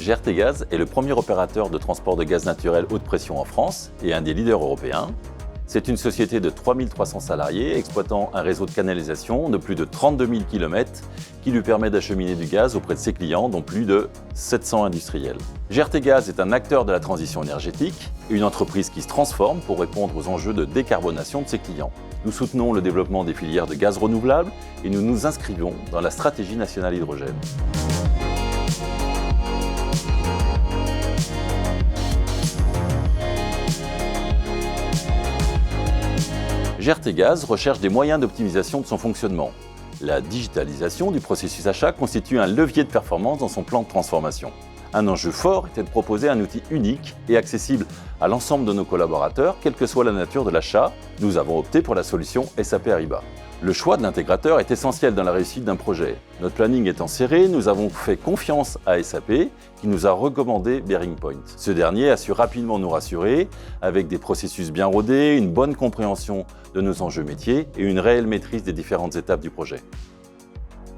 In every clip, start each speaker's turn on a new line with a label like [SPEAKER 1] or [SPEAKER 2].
[SPEAKER 1] GRTgaz est le premier opérateur de transport de gaz naturel haute pression en France et un des leaders européens. C'est une société de 3300 salariés exploitant un réseau de canalisation de plus de 32 000 km qui lui permet d'acheminer du gaz auprès de ses clients, dont plus de 700 industriels. GRTgaz est un acteur de la transition énergétique, une entreprise qui se transforme pour répondre aux enjeux de décarbonation de ses clients. Nous soutenons le développement des filières de gaz renouvelables et nous nous inscrivons dans la stratégie nationale hydrogène. GRTgaz recherche des moyens d'optimisation de son fonctionnement. La digitalisation du processus achat constitue un levier de performance dans son plan de transformation. Un enjeu fort était de proposer un outil unique et accessible à l'ensemble de nos collaborateurs, quelle que soit la nature de l'achat. Nous avons opté pour la solution SAP Ariba. Le choix de l'intégrateur est essentiel dans la réussite d'un projet. Notre planning étant serré, nous avons fait confiance à SAP qui nous a recommandé Bearing Point. Ce dernier a su rapidement nous rassurer avec des processus bien rodés, une bonne compréhension de nos enjeux métiers et une réelle maîtrise des différentes étapes du projet.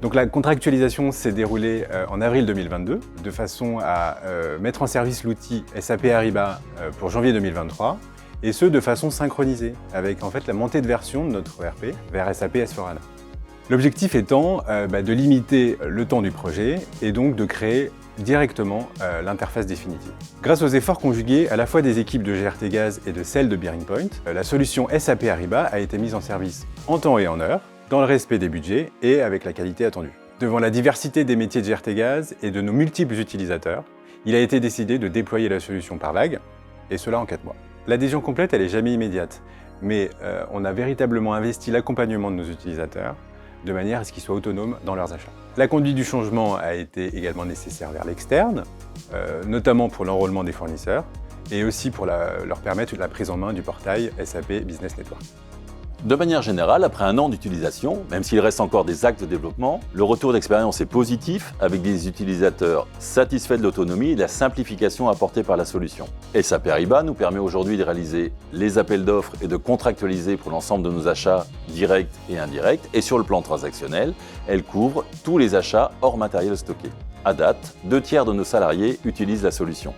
[SPEAKER 2] Donc la contractualisation s'est déroulée en avril 2022 de façon à mettre en service l'outil SAP Ariba pour janvier 2023 et ce de façon synchronisée avec la montée de version de notre ERP vers SAP S/4HANA. L'objectif étant de limiter le temps du projet et donc de créer directement l'interface définitive. Grâce aux efforts conjugués à la fois des équipes de GRTgaz et de celles de Bearing Point, la solution SAP Ariba a été mise en service en temps et en heure, dans le respect des budgets et avec la qualité attendue. Devant la diversité des métiers de GRTgaz et de nos multiples utilisateurs, il a été décidé de déployer la solution par vague, et cela en 4 mois. L'adhésion complète, elle n'est jamais immédiate, mais on a véritablement investi l'accompagnement de nos utilisateurs de manière à ce qu'ils soient autonomes dans leurs achats. La conduite du changement a été également nécessaire vers l'externe, notamment pour l'enrôlement des fournisseurs, et aussi pour leur permettre la prise en main du portail SAP Business Network.
[SPEAKER 1] De manière générale, après un an d'utilisation, même s'il reste encore des axes de développement, le retour d'expérience est positif avec des utilisateurs satisfaits de l'autonomie et de la simplification apportée par la solution. SAP Ariba nous permet aujourd'hui de réaliser les appels d'offres et de contractualiser pour l'ensemble de nos achats directs et indirects. Et sur le plan transactionnel, elle couvre tous les achats hors matériel stocké. À date, 2/3 de nos salariés utilisent la solution.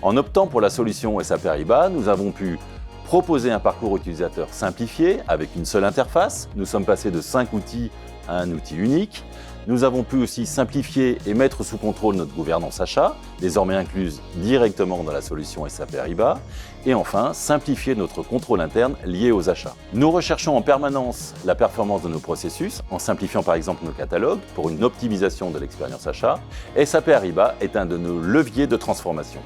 [SPEAKER 1] En optant pour la solution SAP Ariba, nous avons pu proposer un parcours utilisateur simplifié avec une seule interface. Nous sommes passés de 5 outils à un outil unique. Nous avons pu aussi simplifier et mettre sous contrôle notre gouvernance achat, désormais incluse directement dans la solution SAP Ariba. Et enfin, simplifier notre contrôle interne lié aux achats. Nous recherchons en permanence la performance de nos processus en simplifiant par exemple nos catalogues pour une optimisation de l'expérience achat. SAP Ariba est un de nos leviers de transformation.